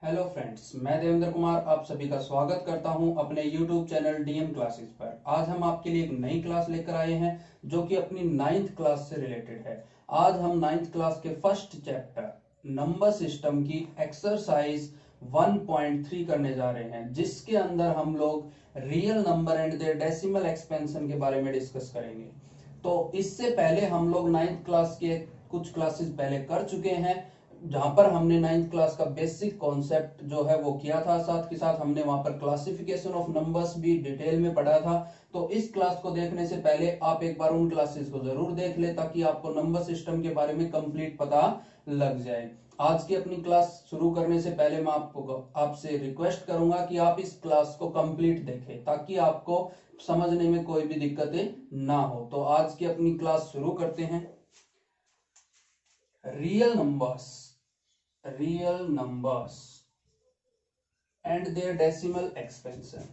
Hello friends, मैं देवेंद्र कुमार आप सभी का स्वागत करता हूं अपने यूट्यूब चैनल डीएम क्लासेस पर। आज हम आपके लिए एक नई क्लास लेकर आए हैं जो कि अपनी नाइन्थ क्लास से रिलेटेड है। आज हम नाइन्थ क्लास के फर्स्ट चैप्टर नंबर सिस्टम की एक्सरसाइज 1.3 करने जा रहे हैं, जिसके अंदर हम लोग real number and their decimal expansion के बारे में डिस्कस करेंगे। तो इससे पहले हम लोग नाइन्थ क्लास के कुछ क्लासेस पहले कर चुके हैं, जहां पर हमने नाइन्थ क्लास का बेसिक कॉन्सेप्ट जो है वो किया था। साथ के साथ हमने वहां पर क्लासिफिकेशन ऑफ नंबर्स भी डिटेल में पढ़ा था। तो इस क्लास को देखने से पहले आप एक बार उन क्लासेस को जरूर देख ले, ताकि आपको नंबर सिस्टम के बारे में कंप्लीट पता लग जाए। आज की अपनी क्लास शुरू करने से पहले मैं आपसे रिक्वेस्ट करूंगा कि आप इस क्लास को कंप्लीट देखें, ताकि आपको समझने में कोई भी दिक्कतें ना हो। तो आज की अपनी क्लास शुरू करते हैं। Real numbers and their decimal expansion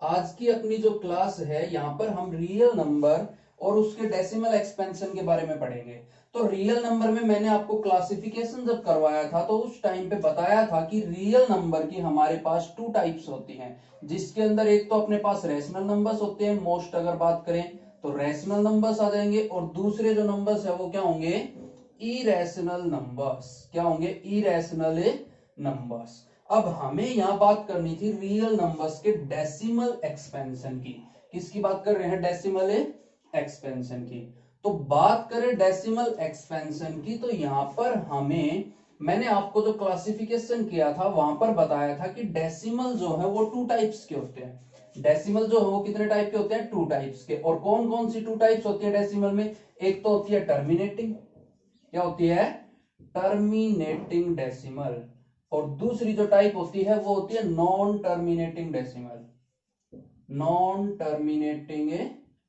आज की अपनी जो क्लास है, यहां पर हम रियल नंबर और उसके डेसिमल एक्सपेंशन के बारे में पढ़ेंगे। तो रियल नंबर में मैंने आपको क्लासिफिकेशन जब करवाया था तो उस टाइम पे बताया था कि रियल नंबर की हमारे पास टू टाइप्स होती हैं, जिसके अंदर एक तो अपने पास रैशनल नंबर्स होते हैं, मोस्ट अगर बात करें तो रैशनल नंबर्स आ जाएंगे, और दूसरे जो नंबर्स है वो क्या होंगे, इरेशनल नंबर्स। क्या होंगे, इरेशनल नंबर्स। अब हमें यहां बात करनी थी रियल नंबर्स के डेसिमल एक्सपेंशन की। किसकी बात कर रहे हैं, डेसिमल एक्सपेंशन की। तो बात करें डेसिमल एक्सपेंशन की, तो यहां पर मैंने आपको जो क्लासिफिकेशन किया था वहां पर बताया था कि डेसिमल जो है वो टू टाइप्स के होते हैं। डेसिमल जो है वो कितने टाइप के होते हैं, टू टाइप्स के। और कौन कौन सी टू टाइप्स होती है डेसिमल में, एक तो होती है टर्मिनेटिंग। क्या होती है, टर्मिनेटिंग डेसिमल। और दूसरी जो टाइप होती है वो होती है non terminating decimal. Non terminating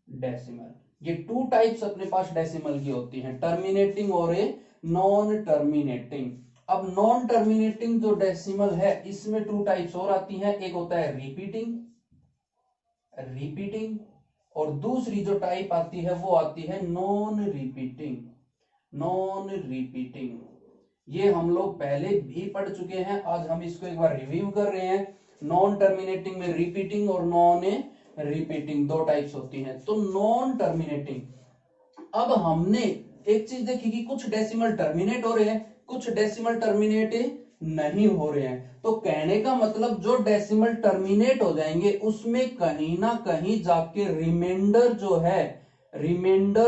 decimal. ये टू टाइप्स अपने पास डेसिमल की होती हैं, टर्मिनेटिंग और नॉन टर्मिनेटिंग। अब नॉन टर्मिनेटिंग जो डेसिमल है इसमें टू टाइप्स और आती हैं, एक होता है रिपीटिंग और दूसरी जो टाइप आती है वो आती है नॉन रिपीटिंग। ये हम लोग पहले भी पढ़ चुके हैं, आज हम इसको एक बार रिव्यू कर रहे हैं। नॉन टर्मिनेटिंग में रिपीटिंग और नॉन रिपीटिंग दो टाइप्स होती हैं। तो नॉन टर्मिनेटिंग, अब हमने एक चीज देखी कि कुछ डेसिमल टर्मिनेट हो रहे हैं, कुछ डेसिमल टर्मिनेट नहीं हो रहे हैं। तो कहने का मतलब जो डेसिमल टर्मिनेट हो जाएंगे उसमें कहीं ना कहीं जाके रिमाइंडर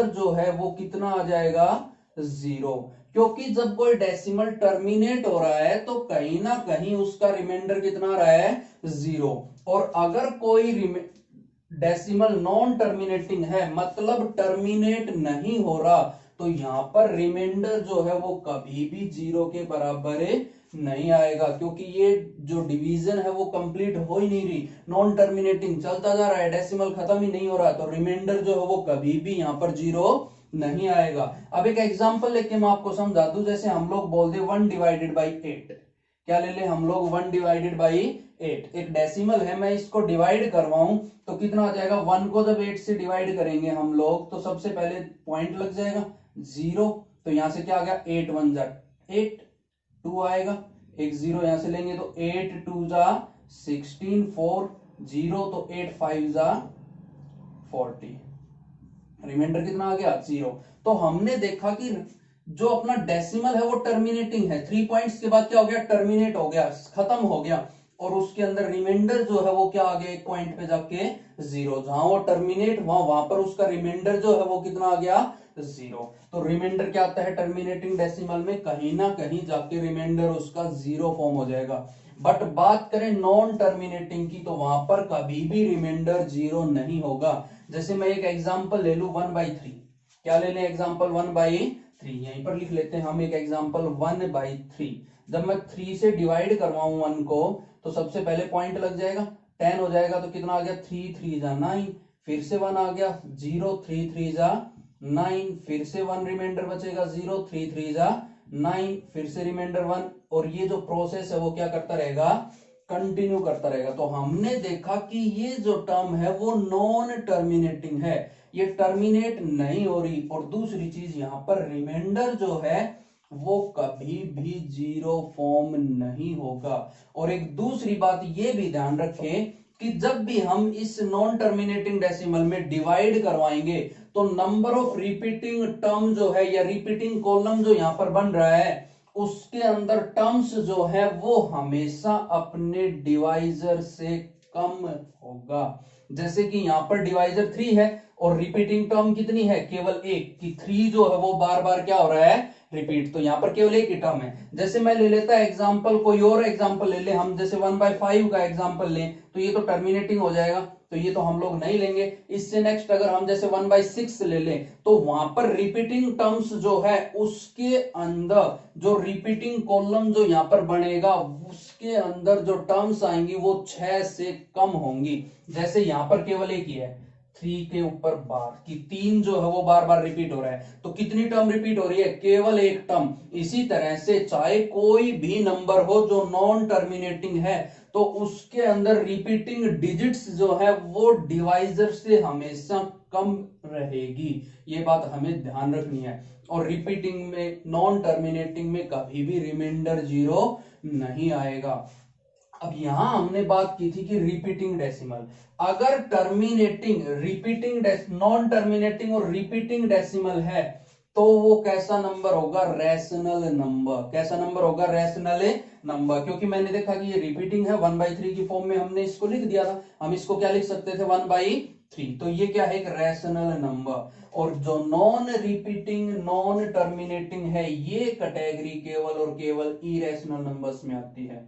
जो है वो कितना आ जाएगा, जीरो। क्योंकि जब कोई डेसिमल टर्मिनेट हो रहा है तो कहीं ना कहीं उसका रिमाइंडर कितना आ रहा है, जीरो। और अगर कोई डेसिमल नॉन टर्मिनेटिंग है, मतलब टर्मिनेट नहीं हो रहा, तो यहां पर रिमाइंडर जो है वो कभी भी जीरो के बराबर नहीं आएगा, क्योंकि ये जो डिवीजन है वो कंप्लीट हो ही नहीं रही। नॉन टर्मिनेटिंग चलता जा रहा है, डेसिमल खत्म ही नहीं हो रहा, तो रिमाइंडर जो है वो कभी भी यहां पर जीरो नहीं आएगा। अब एक एग्जांपल लेके मैं आपको समझा दूं, जैसे हम लोग बोल दे 1/8। क्या ले ले हम लोग, 1/8। एक डेसिमल है, मैं इसको डिवाइड करवाऊं तो कितना आ जाएगा, 1 को जब 8 से डिवाइड करेंगे हम लोग तो सबसे पहले पॉइंट लग जाएगा जीरो। तो यहां से क्या आ गया, 8 1 जा 8, 2 आएगा, एक जीरो यहां से लेंगे तो 8 2 जा 16, 4 जीरो, तो 8 5 जा 40, रिमाइंडर कितना आ गया, जीरो। तो हमने देखा कि जो अपना डेसिमल है वो टर्मिनेटिंग है, 3 पॉइंट्स के बाद क्या हो गया, टर्मिनेट हो गया, खत्म हो गया। और उसके अंदर रिमाइंडर जो है वो क्या आ गया, एक पॉइंट पे जाके जीरो। जहां वो टर्मिनेट हुआ वहां पर उसका रिमाइंडर जो है वो कितना आ गया, जीरो। तो रिमाइंडर क्या आता है टर्मिनेटिंग डेसिमल में, कहीं ना कहीं जाके रिमाइंडर उसका जीरो फॉर्म हो जाएगा। बट बात करें नॉन टर्मिनेटिंग की, तो वहां पर कभी भी रिमाइंडर जीरो नहीं होगा। जैसे मैं एक एग्जांपल ले लू 1/3। क्या ले लें एग्जांपल, 1/3। यहीं पर लिख लेते हैं हम एक एग्जांपल 1/3। जब मैं 3 से डिवाइड करवाऊं 1 को, तो सबसे पहले पॉइंट लग जाएगा, 10 हो जाएगा, तो कितना आ गया, 3 3 जा 9, फिर से 1 आ गया, 0 3 3 जा 9, फिर से 1 रिमाइंडर बचेगा, 0 3 3 जा 9, फिर से रिमाइंडर 1। और ये जो प्रोसेस है वो क्या करता रहेगा, कंटिन्यू करता रहेगा। तो हमने देखा कि ये जो टर्म है वो नॉन टर्मिनेटिंग है। ये टर्मिनेट नहीं हो रही। और दूसरी चीज यहां पर रिमाइंडर जो है वो कभी भी जीरो फॉर्म नहीं होगा। और एक दूसरी बात ये भी ध्यान रखें कि जब भी हम इस नॉन टर्मिनेटिंग डेसिमल में डिवाइड करवाएंगे तो नंबर ऑफ रिपीटिंग टर्म जो है या रिपीटिंग कॉलम जो यहां पर बन रहा है उसके अंदर टर्म्स जो है वो हमेशा अपने डिवाइजर से कम होगा। जैसे कि यहां पर डिवाइजर 3 है और रिपीटिंग टर्म कितनी है, केवल एक, कि 3 जो है वो बार बार क्या हो रहा है, रिपीट। तो यहां पर केवल एक ही टर्म है। जैसे मैं ले लेता एग्जांपल, कोई और एग्जांपल ले ले, हम जैसे 1/5 का एग्जांपल लें तो ये तो टर्मिनेटिंग हो जाएगा, तो ये तो हम लोग नहीं लेंगे। इससे नेक्स्ट अगर हम जैसे 1/6 ले लें तो वहां पर रिपीटिंग टर्म्स जो है उसके अंदर जो रिपीटिंग कॉलम जो यहां पर बनेगा उसके अंदर जो टर्म्स आएंगी वो 6 से कम होंगी। जैसे यहां पर केवल एक ही है 3 के ऊपर बार की 3 जो है वो बार बार रिपीट हो रहा है, तो कितनी टर्म रिपीट हो रही है, केवल एक टर्म। इसी तरह से चाहे कोई भी नंबर हो जो नॉन टर्मिनेटिंग है तो उसके अंदर रिपीटिंग डिजिट्स जो है वो डिवाइजर से हमेशा कम रहेगी। ये बात हमें ध्यान रखनी है। और रिपीटिंग में, नॉन टर्मिनेटिंग में कभी भी रिमाइंडर जीरो नहीं आएगा। अब यहां हमने बात की थी कि रिपीटिंग डेसिमल, अगर टर्मिनेटिंग, रिपीटिंग, नॉन टर्मिनेटिंग और रिपीटिंग डेसिमल है तो वो कैसा नंबर होगा, रैशनल नंबर। कैसा नंबर होगा, रैशनल नंबर। क्योंकि मैंने देखा कि ये रिपीटिंग है, 1/3 की फॉर्म में हमने इसको लिख दिया था, हम इसको क्या लिख सकते थे, 1/3। तो ये क्या है, एक रैशनल नंबर। और जो नॉन रिपीटिंग, नॉन टर्मिनेटिंग है, ये कैटेगरी केवल और केवल इरेशनल नंबर्स में आती है।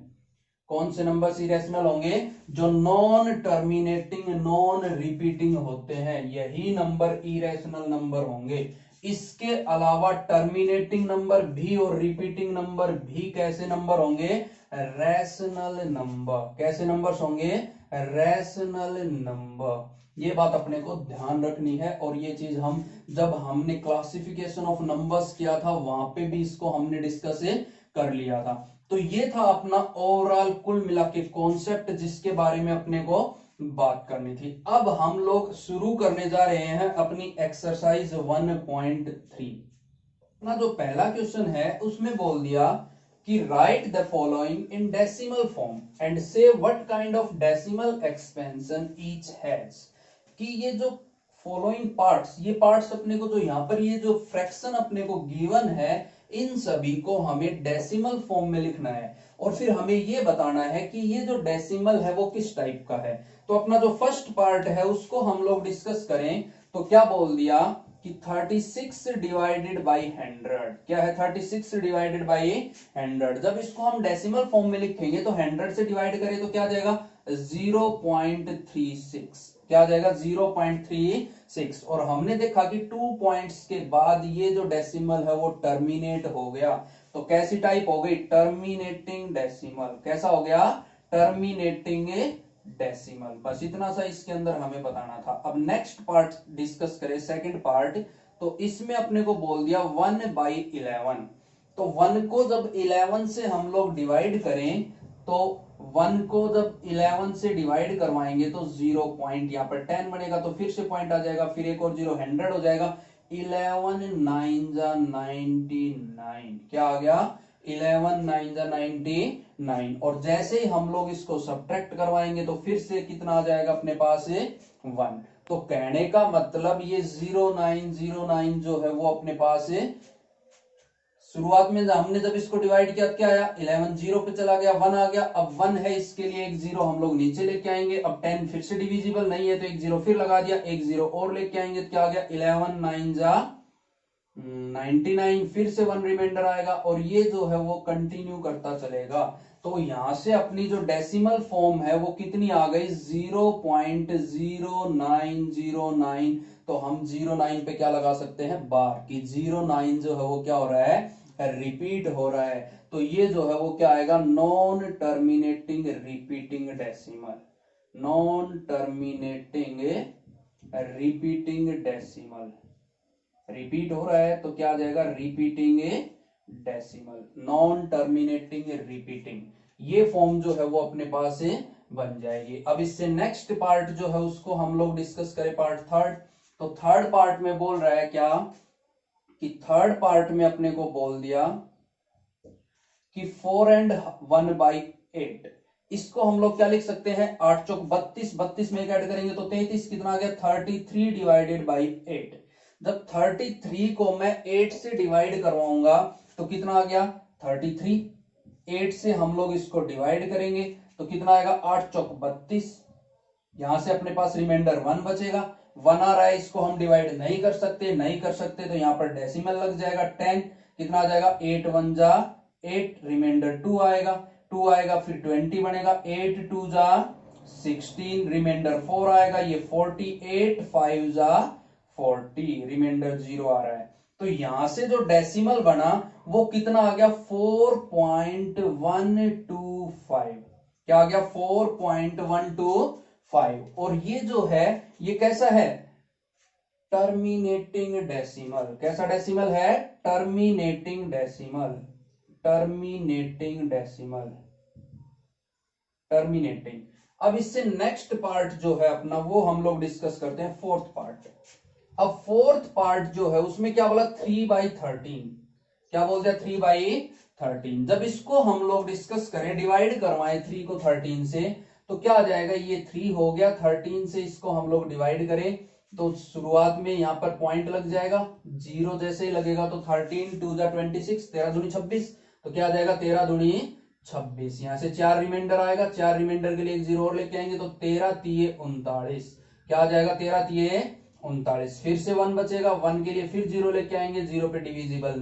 कौन से नंबर्स इरेशनल होंगे, जो नॉन टर्मिनेटिंग, नॉन रिपीटिंग होते हैं, यही नंबर इरेशनल नंबर होंगे। इसके अलावा टर्मिनेटिंग नंबर भी और रिपीटिंग नंबर भी कैसे नंबर होंगे, रैशनल नंबर। कैसे नंबर्स होंगे, रैशनल नंबर। ये बात अपने को ध्यान रखनी है। और ये चीज हम जब हमने क्लासिफिकेशन ऑफ नंबर्स किया था वहां पे भी इसको हमने डिस्कस कर लिया था। तो ये था अपना ओवरऑल कुल मिला के कॉन्सेप्ट जिसके बारे में अपने को बात करनी थी। अब हम लोग शुरू करने जा रहे हैं अपनी एक्सरसाइज 1.3। ना जो पहला क्वेश्चन है उसमें बोल दिया कि write the following in decimal form and say what kind of decimal expansion each has. कि ये जो फॉलोइंग पार्ट्स, ये पार्ट्स अपने को जो यहां पर ये जो फ्रैक्शन अपने को गिवन है इन सभी को हमें डेसिमल फॉर्म में लिखना है। और फिर हमें ये बताना है कि ये जो डेसिमल है वो किस टाइप का है। तो अपना जो फर्स्ट पार्ट है उसको हम लोग डिस्कस करें तो क्या बोल दिया कि 36 डिवाइडेड बाई 100। क्या है, 36 डिवाइडेड बाई 100। जब इसको हम डेसिमल फॉर्म में लिखेंगे तो 100 से डिवाइड करें तो क्या आ जाएगा, 0.36। क्या आ जाएगा, 0.36। और हमने देखा कि 2 पॉइंट्स के बाद ये जो डेसिमल है वो टर्मिनेट हो गया। तो कैसी टाइप हो गई, टर्मिनेटिंग डेसिमल। कैसा हो गया, टर्मिनेटिंग डेसिमल। बस इतना सा इसके अंदर हमें बताना था। अब नेक्स्ट पार्ट डिस्कस करें, सेकंड पार्ट। तो इसमें अपने को बोल दिया 1/11। तो 1 को जब 11 से हम लोग डिवाइड करें तो 1 को जब 11 से डिवाइड करवाएंगे तो 0 पॉइंट, यहाँ पर 10 बनेगा तो फिर से पॉइंट आ जाएगा, फिर एक और 0, 100 हो जाएगा। 11 9 जा 99। क्या आ गया, 11 9 जा 99। और जैसे ही हम लोग इसको सब्ट्रैक्ट करवाएंगे तो फिर से कितना आ जाएगा अपने पास, 1। तो कहने का मतलब ये 0909 जो है वो अपने पास शुरुआत में हमने जब इसको डिवाइड किया क्या आया, 11 0 पे चला गया, 1 आ गया। अब 1 है, इसके लिए एक 0 हम लोग नीचे लेके आएंगे। अब 10 फिर से डिविजिबल नहीं है तो एक 0 फिर लगा दिया, एक 0 और लेके आएंगे तो क्या आ गया, 11 9 जा 99। फिर से 1 रिमाइंडर आएगा और ये जो है वो कंटिन्यू करता चलेगा। तो यहां से अपनी जो डेसिमल फॉर्म है वो कितनी आ गई, 0.0909। तो हम 09 पे क्या लगा सकते हैं, बार, की 09 जो है वो क्या हो रहा है, रिपीट हो रहा है। तो ये जो है वो क्या आएगा, non terminating repeating decimal. Non terminating repeating decimal, repeat हो रहा है तो क्या आ जाएगा, repeating decimal, non terminating repeating. ये फॉर्म जो है वो अपने पास से बन जाएगी। अब इससे नेक्स्ट पार्ट जो है उसको हम लोग डिस्कस करें, पार्ट थर्ड। तो थर्ड पार्ट में बोल रहा है क्या कि थर्ड पार्ट में अपने को बोल दिया कि 4 and 1/8, इसको हम लोग क्या लिख सकते हैं 8 चौक 32, 32 में एक ऐड करेंगे तो 33, कितना आ गया 33 डिवाइडेड बाई 8। जब 33 को मैं 8 से डिवाइड करवाऊंगा तो कितना आ गया 33, 8 से हम लोग इसको डिवाइड करेंगे तो कितना आएगा 8 चौक 32, यहां से अपने पास रिमाइंडर 1 बचेगा, 1 आ रहा है, इसको हम डिवाइड नहीं कर सकते तो यहां पर डेसिमल लग जाएगा 10, कितना आ जाएगा 8 1 जा 8, रिमाइंडर 2 आएगा, 2 आएगा फिर 20 बनेगा, 8 2 जा 16, रिमाइंडर 4 आएगा, ये 48 5 जा 40, रिमाइंडर 0 आ रहा है। तो यहां से जो डेसिमल बना वो कितना आ गया 4.125, क्या आ गया 4.125, और ये जो है ये कैसा है टर्मिनेटिंग डेसिमल, कैसा डेसिमल है terminating decimal, terminating decimal, terminating. अब इससे नेक्स्ट पार्ट जो है अपना वो हम लोग डिस्कस करते हैं फोर्थ पार्ट। अब फोर्थ पार्ट जो है उसमें क्या बोला 3/13, क्या बोलते हैं 3/13। जब इसको हम लोग डिस्कस करें डिवाइड करवाएं 3 को 13 से तो क्या आ जाएगा, ये 3 हो गया, 13 से इसको हम लोग डिवाइड करें तो शुरुआत में यहां पर पॉइंट लग जाएगा, 0 जैसे ही लगेगा तो 13 2 जा 26, 13 दूनी 26, तो क्या आ जाएगा 13 दूनी 26, यहां से 4 रिमाइंडर आएगा, 4 रिमाइंडर के लिए एक 0 और लेके आएंगे तो 13 3 39, क्या आ जाएगा 13 3 39, फिर से 1 बचेगा, 1 के लिए फिर 0 लेके आएंगे, 0 पे डिविजिबल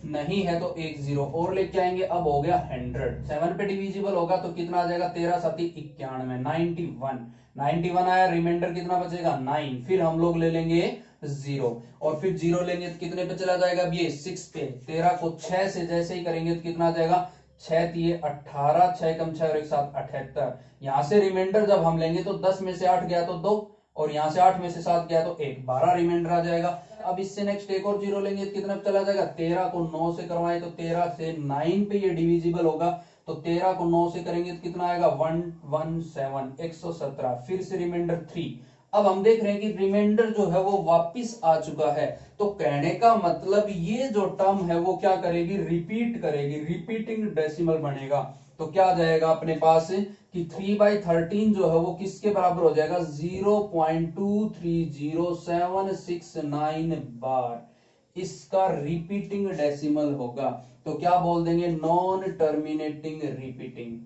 नहीं है तो एक 0 और लेके आएंगे, अब हो गया 100, 7 पे डिविजिबल होगा तो कितना आ जाएगा 13 7 91, 91 आया, रिमाइंडर कितना बचेगा 9, फिर हम लोग ले लेंगे 0 और फिर 0 लेंगे तो कितने पे चला जाएगा, अब ये 6 पे, 13 को 6 से जैसे ही करेंगे तो कितना आ जाएगा 6 3 18, 6 कम 6 और एक 7 78, यहां से रिमाइंडर जब हम लेंगे तो 10 में से 8 गया तो 2 और यहां से 8 में से 7 गया तो 1, 12 रिमाइंडर आ जाएगा। अब इससे नेक्स्ट एक और 0 लेंगे तो कितना चला जाएगा, 13 को 9 से करवाएं तो 13 से 9 पे ये डिविजिबल होगा तो 13 को 9 से करेंगे तो कितना आएगा 117, 117, फिर से रिमाइंडर 3। अब हम देख रहे हैं कि रिमाइंडर जो है वो वापिस आ चुका है, तो कहने का मतलब ये जो टर्म है वो क्या करेगी रिपीट करेगी, रिपीटिंग डेसिमल बनेगा, तो क्या आ जाएगा अपने पास कि 3/13 जो है वो किसके बराबर हो जाएगा 0.230769 बार, इसका रिपीटिंग डेसिमल होगा, तो क्या बोल देंगे non terminating repeating,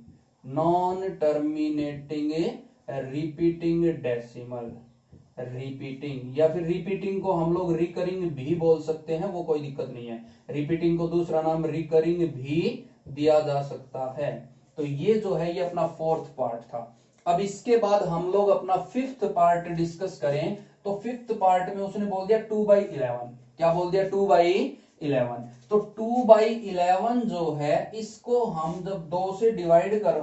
non terminating repeating decimal, repeating, या फिर रिपीटिंग को हम लोग रिकरिंग भी बोल सकते हैं, वो कोई दिक्कत नहीं है, रिपीटिंग को दूसरा नाम रिकरिंग भी दिया जा सकता है। तो ये जो है ये अपना फोर्थ पार्ट था। अब इसके बाद हम लोग अपना फिफ्थ पार्ट डिस्कस करें तो फिफ्थ पार्ट में उसने बोल दिया 2/11, क्या बोल दिया 2/11, तो 2/11 जो है इसको हम जब 2 से डिवाइड कर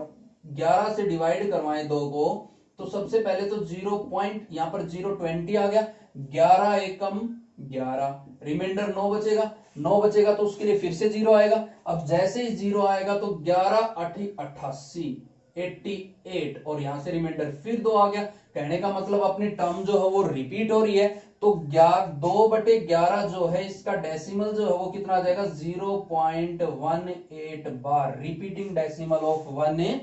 11 से डिवाइड करवाएं 2 को तो सबसे पहले तो 0 पॉइंट यहां पर 0.20 आ गया, 11 एकम 11, रिमाइंडर 9 बचेगा, 9 बचेगा तो उसके लिए फिर से 0 आएगा, अब जैसे ही 0 आएगा तो 11 8 88 88 और यहां से रिमाइंडर फिर 2 आ गया, कहने का मतलब अपनी टर्म जो है वो रिपीट हो रही है, तो 2/11 जो है इसका डेसिमल जो है वो कितना आ जाएगा 0.18 बार, रिपीटिंग डेसिमल ऑफ 18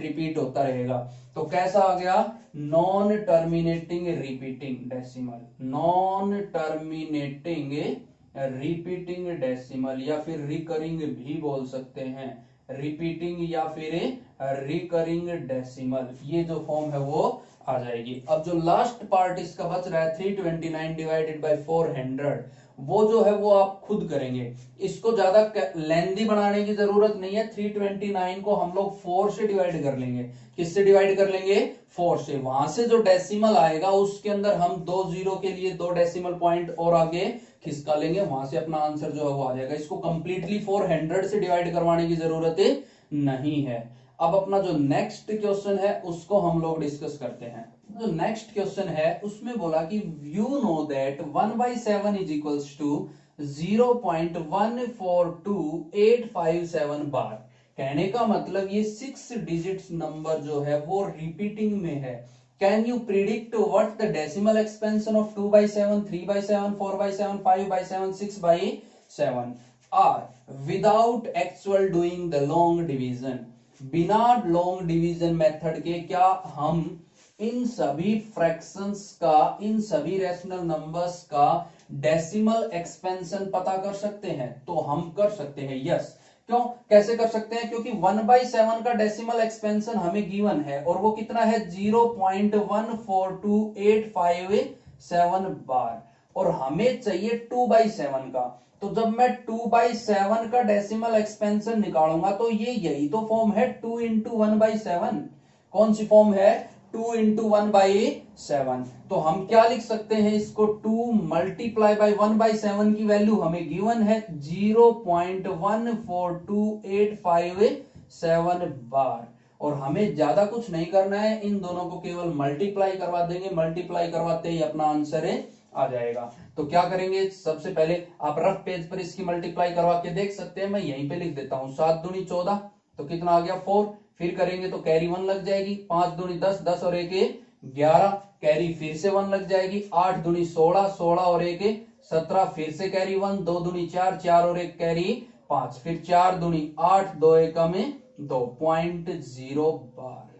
रिपीट होता रहेगा, तो कैसा आ गया non terminating repeating decimal, non terminating repeating decimal, या फिर रिकरिंग भी बोल सकते हैं, रिपीटिंग या फिर रिकरिंग डेसिमल, ये जो फॉर्म है वो आ जाएगी। अब जो लास्ट पार्ट इसका बच रहा है 329 डिवाइडेड बाय 400, वो जो है वो आप खुद करेंगे, इसको ज्यादा लेंदी बनाने की जरूरत नहीं है, 329 को हम लोग 4 से डिवाइड कर लेंगे, किससे डिवाइड कर लेंगे 4 से, वहां से जो डेसिमल आएगा उसके अंदर हम 2 0 के लिए 2 डेसिमल पॉइंट और आगे खिसका लेंगे, वहां से अपना आंसर जो है वो आ जाएगा, इसको कंप्लीटली 400 से डिवाइड करवाने की जरूरत नहीं है। अब अपना जो नेक्स्ट क्वेश्चन है उसको हम लोग डिस्कस करते हैं। जो नेक्स्ट क्वेश्चन है उसमें बोला कि you know that 1/7 is equals to 0.142857 bar, कहने का मतलब ये 6 डिजिट्स नंबर जो है वो रिपीटिंग में है, can you predict what the decimal expansion of 2/7, 3/7, 4/7, 5/7, 6/7 are without actual doing the long division? बिना लॉन्ग डिवीजन मेथड के क्या हम इन सभी फ्रैक्शंस का, इन सभी रैशनल नंबर्स का डेसिमल एक्सपेंशन पता कर सकते हैं? तो हम कर सकते हैं, यस। क्यों, कैसे कर सकते हैं? क्योंकि 1/7 का डेसिमल एक्सपेंशन हमें गिवन है और वो कितना है 0.142857 बार, और हमें चाहिए 2/7 का। तो जब मैं 2/7 का डेसिमल एक्सपेंशन निकालूंगा तो ये यही तो फॉर्म है 2 इंटू 1/7। कौन सी फॉर्म है? 2 इंटू 1/7। तो हम क्या लिख सकते हैं इसको? 2 मल्टीप्लाई बाई 1/7 की वैल्यू हमें गिवन है 0.142857 बार, और हमें ज्यादा कुछ नहीं करना है, इन दोनों को केवल मल्टीप्लाई करवा देंगे। मल्टीप्लाई करवाते ही अपना आंसर आ जाएगा। तो क्या करेंगे, सबसे पहले आप रफ पेज पर इसकी मल्टीप्लाई करवा के देख सकते हैं। मैं यहीं पे लिख देता हूं, 7 दूनी 14, तो कितना आ गया 4। फिर करेंगे तो कैरी 1 लग जाएगी, 5 दूनी 10, 10 और 1 11, कैरी फिर से 1 लग जाएगी, 8 दूनी 16, 16 और 1 17, फिर से कैरी 1, 2 दूनी 4, 4 और 1 कैरी 5, फिर 4 दूनी 8, 2 1 में 2.0 बार।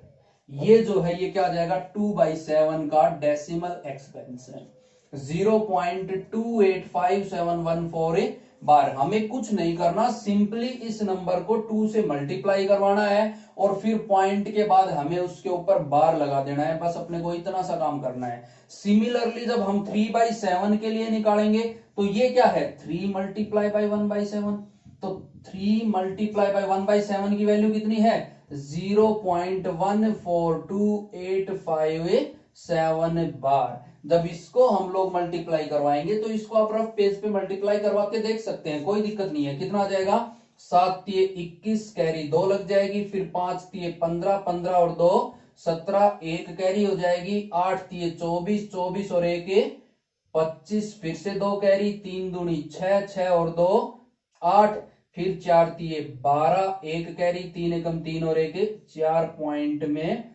ये जो है ये क्या आ जाएगा 2/7 का डेसिमल एक्सपेंशन 0.285714 बार। हमें कुछ नहीं करना, सिंपली इस नंबर को 2 से मल्टीप्लाई करवाना है और फिर पॉइंट के बाद हमें उसके ऊपर बार लगा देना है। बस अपने को इतना सा काम करना है। सिमिलरली जब हम 3/7 के लिए निकालेंगे तो ये क्या है 3 मल्टीप्लाई बाई 1/7। तो 3 मल्टीप्लाई बाई 1/7 की वैल्यू कितनी है 0.142857 बार। जब इसको हम लोग मल्टीप्लाई करवाएंगे तो इसको आप रफ पेज पे मल्टीप्लाई करवा के देख सकते हैं, कोई दिक्कत नहीं है। कितना आ जाएगा 7 तिये 21, कैरी 2 लग जाएगी, फिर 5 तिये 15, 15 और 2 17, 1 कैरी हो जाएगी, 8 तिये 24, 24 और 1 25, फिर से 2 कैरी, 3 दूनी 6, 6 और 2 8, फिर 4 तिये 12, 1 कैरी, 3 एकम 3 और 1 4 पॉइंट में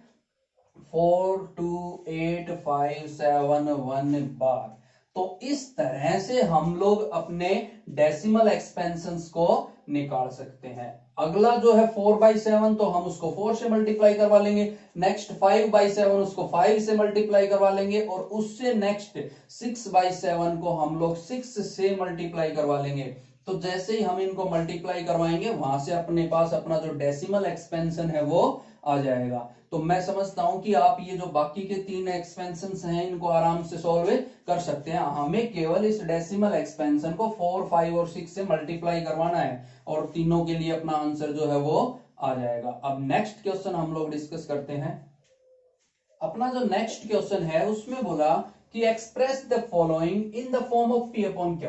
42857 बार। तो इस तरह से हम लोग अपने डेसिमल एक्सपेंशंस को निकाल सकते हैं। अगला जो है 4/7, तो हम उसको 4 से मल्टीप्लाई करवा लेंगे। नेक्स्ट 5/7 उसको 5 से मल्टीप्लाई करवा लेंगे, और उससे नेक्स्ट 6/7 को हम लोग 6 से मल्टीप्लाई करवा लेंगे। तो जैसे ही हम इनको मल्टीप्लाई करवाएंगे वहां से अपने पास अपना जो डेसिमल एक्सपेंशन है वो आ जाएगा। तो मैं समझता हूं कि आप ये जो बाकी के 3 एक्सपेंशंस हैं इनको आराम से सॉल्व कर सकते हैं। हमें केवल इस डेसिमल एक्सपेंशन को 4, 5 और 6 से मल्टीप्लाई करवाना है और तीनों के लिए अपना आंसर जो है वो आ जाएगा। अब नेक्स्ट क्वेश्चन हम लोग डिस्कस करते हैं। अपना जो नेक्स्ट क्वेश्चन है उसमें बोला कि express the following in the form of P upon Q,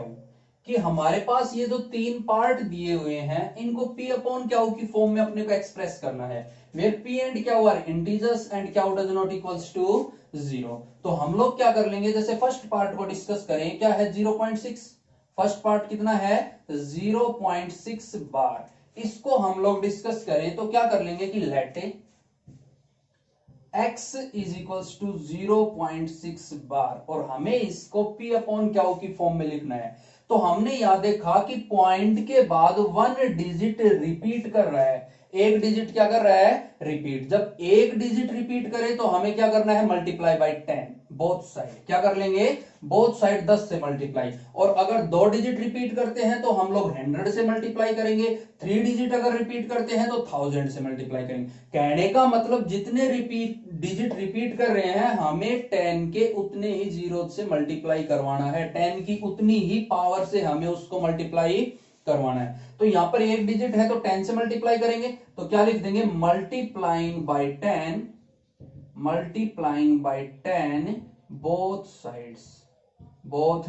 कि हमारे पास ये जो 3 पार्ट दिए हुए हैं इनको P अपॉन Q की फॉर्म में अपने को एक्सप्रेस करना है, where P and Q are integers and Q does not equals to 0। तो हम लोग क्या कर लेंगे, जैसे फर्स्ट पार्ट को डिस्कस करें, क्या है 0.6, फर्स्ट पार्ट कितना है 0.6 बार। इसको हम लोग डिस्कस करें तो क्या कर लेंगे कि let x is equals to 0.6 bar, और हमें इसको P अपॉन Q की फॉर्म में लिखना है। तो हमने यहां देखा कि पॉइंट के बाद 1 डिजिट रिपीट कर रहा है, एक डिजिट क्या कर रहा है रिपीट। जब एक डिजिट रिपीट करे तो हमें क्या करना है मल्टीप्लाई बाई 10 बोथ साइड। क्या कर लेंगे बोथ साइड 10 से मल्टीप्लाई। और अगर 2 डिजिट रिपीट करते हैं तो हम लोग 100 से मल्टीप्लाई करेंगे। 3 डिजिट अगर रिपीट करते हैं तो 1000 से मल्टीप्लाई करेंगे। कहने का मतलब जितने डिजिट रिपीट कर रहे हैं हमें 10 के उतने ही जीरो से मल्टीप्लाई करवाना है, 10 की उतनी ही पावर से हमें उसको मल्टीप्लाई करवाना है। तो यहां पर एक डिजिट है तो 10 से मल्टीप्लाई करेंगे, तो क्या लिख देंगे multiplying by 10, multiplying by 10 both sides, both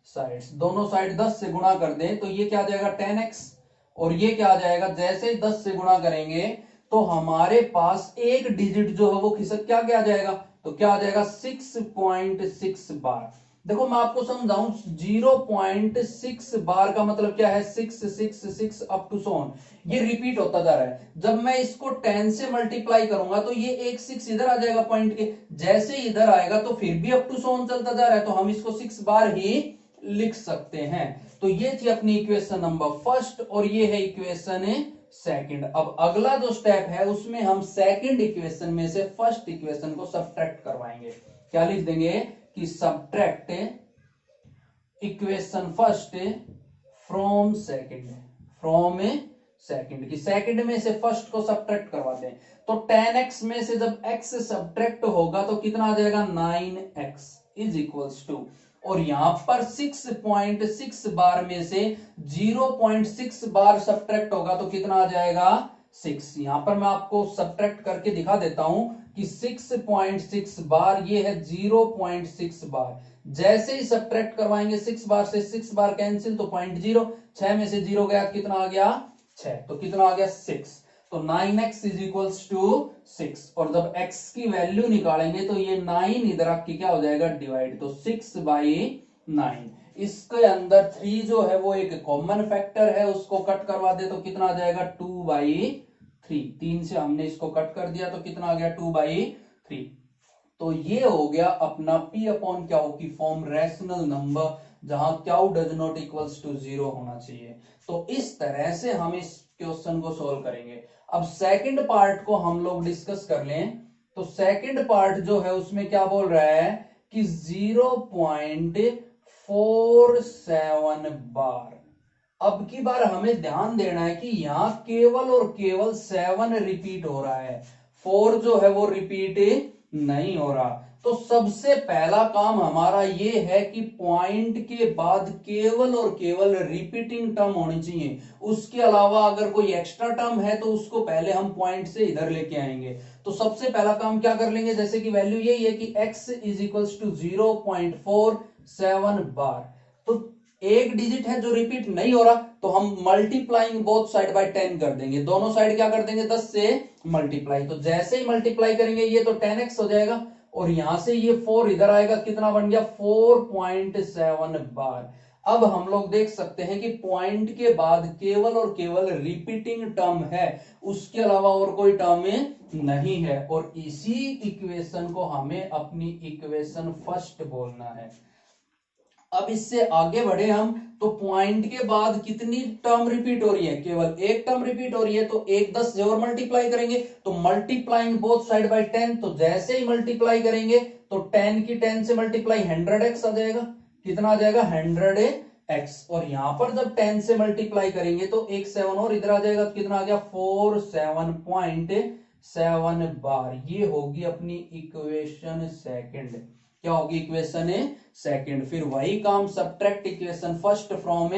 sides, दोनों साइड 10 से गुणा कर दें तो ये क्या आ जाएगा 10x, और ये क्या आ जाएगा जैसे ही 10 से गुणा करेंगे तो हमारे पास एक डिजिट जो है वो खिसक क्या आ जाएगा, तो क्या आ जाएगा 6.6 बार। देखो मैं आपको समझाऊं, 0.6 बार का मतलब क्या है, 6 अप टू सोन, ये रिपीट होता जा रहा है। जब मैं इसको 10 से मल्टीप्लाई करूंगा तो ये एक 6 इधर आ जाएगा पॉइंट के, जैसे ही इधर आएगा तो फिर भी अप टू सोन चलता जा रहा है, तो हम इसको 6 बार ही लिख सकते हैं। तो ये थी अपनी इक्वेशन नंबर फर्स्ट और ये है इक्वेशन सेकंड। अब अगला जो स्टेप है उसमें हम सेकंड इक्वेशन में से फर्स्ट इक्वेशन को सब्ट्रैक्ट करवाएंगे। क्या लिख देंगे कि subtract equation first from second, from second की सेकंड में से फर्स्ट को सब्ट्रैक्ट करवाते हैं। तो 10x में से जब x सब्ट्रैक्ट होगा तो कितना आ जाएगा, 9x इज इक्वल्स टू, और यहां पर 6.6 बार में से 0.6 बार सब्ट्रैक्ट होगा तो कितना आ जाएगा, 6। यहां पर मैं आपको सब्ट्रैक्ट करके दिखा देता हूं कि 6.6 बार ये है 0.6 बार, जैसे ही सब्ट्रैक्ट करवाएंगे 6 बार से 6 बार कैंसिल तो 0.0, 6 में से 0 गया कितना आ गया, 6, तो कितना आ गया 6। तो 9x इज इक्वल्स टू 6, और जब x की वैल्यू निकालेंगे तो ये 9 इधर आपकी क्या हो जाएगा, डिवाइड, तो 6/9। इसके अंदर 3 जो है वो एक कॉमन फैक्टर है, उसको कट करवा दे तो कितना आ जाएगा, 2/3। 3 से हमने इसको कट कर दिया तो कितना आ गया, 2/3। तो ये हो गया अपना p अपॉन क्याउ की फॉर्म, रैशनल नंबर जहां क्याउ डज नॉट इक्वल्स टू 0 होना चाहिए। तो इस तरह से हम इस क्वेश्चन को सोल्व करेंगे। अब सेकंड पार्ट को हम लोग डिस्कस कर लें। तो सेकंड पार्ट जो है उसमें क्या बोल रहा है कि 0.47 बार। अब की बार हमें ध्यान देना है कि यहां केवल और केवल 7 रिपीट हो रहा है, 4 जो है वो रिपीट नहीं हो रहा। तो सबसे पहला काम हमारा ये है कि पॉइंट के बाद केवल और केवल रिपीटिंग टर्म होनी चाहिए, उसके अलावा अगर कोई एक्स्ट्रा टर्म है तो उसको पहले हम पॉइंट से इधर लेके आएंगे। तो सबसे पहला काम क्या कर लेंगे, जैसे कि वैल्यू यही है कि x इज इक्वल्स टू 0.47 बार, तो एक डिजिट है जो रिपीट नहीं हो रहा, तो हम मल्टीप्लाइंग बोथ साइड बाय 10 कर देंगे, दोनों साइड क्या कर देंगे, 10 से मल्टीप्लाई। तो जैसे ही मल्टीप्लाई करेंगे ये तो 10x हो जाएगा, और यहां से ये 4 इधर आएगा, कितना बन गया, 4.7 बार। अब हम लोग देख सकते हैं कि पॉइंट के बाद केवल और केवल रिपीटिंग टर्म है, उसके अलावा और कोई टर्म नहीं है, और इसी इक्वेशन को हमें अपनी इक्वेशन फर्स्ट बोलना है। अब इससे आगे बढ़े हम, तो पॉइंट के बाद कितनी टर्म रिपीट हो रही है, केवल एक टर्म रिपीट हो रही है, तो एक 10 से और मल्टीप्लाई करेंगे तो मल्टीप्लाइंग बोथ साइड बाय 10, तो जैसे ही मल्टीप्लाई करेंगे तो 10 की 10 से मल्टीप्लाई 100x आ जाएगा, कितना आ जाएगा, 100x। और यहां पर जब 10 से मल्टीप्लाई करेंगे तो एक 7 और इधर आ जाएगा, तो कितना आ गया, 47.7 बार। ये होगी अपनी इक्वेशन सेकंड। क्या होगी, इक्वेशन सेकंड। फिर वही काम, subtract equation first from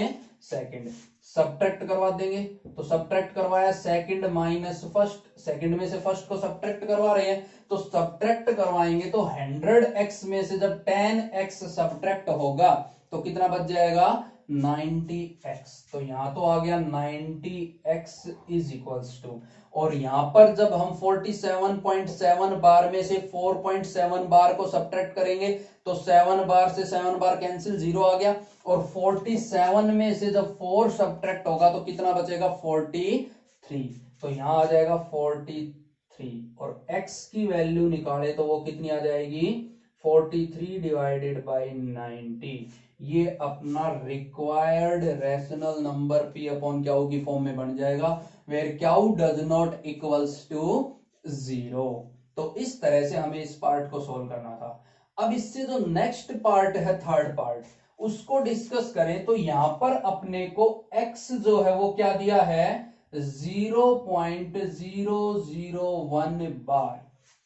second, subtract करवा देंगे। तो सब्ट्रैक्ट करवाया सेकंड माइनस फर्स्ट, सेकंड में से फर्स्ट को सब्ट्रैक्ट करवा रहे हैं, तो सब्ट्रैक्ट करवाएंगे तो 100x में से जब 10x सब्ट्रैक्ट होगा तो कितना बच जाएगा, 90x। तो यहां तो आ गया 90x इज इक्वल्स टू, और यहां पर जब हम 47.7 बार में से 4.7 बार को सब्ट्रैक्ट करेंगे तो 7 बार से 7 बार कैंसिल, 0 आ गया, और 47 में से जब 4 सब्ट्रैक्ट होगा तो कितना बचेगा, 43। तो यहां आ जाएगा 43, और x की वैल्यू निकाले तो वो कितनी आ जाएगी, 43 डिवाइडेड बाई 90। ये अपना required rational number p upon q की फॉर्म में बन जाएगा, where q does not equals to 0। तो इस तरह से हमें इस पार्ट को सोल्व करना था। अब इससे जो नेक्स्ट पार्ट है, थर्ड पार्ट, उसको डिस्कस करें तो यहां पर अपने को x जो है वो क्या दिया है, 0.001 बार।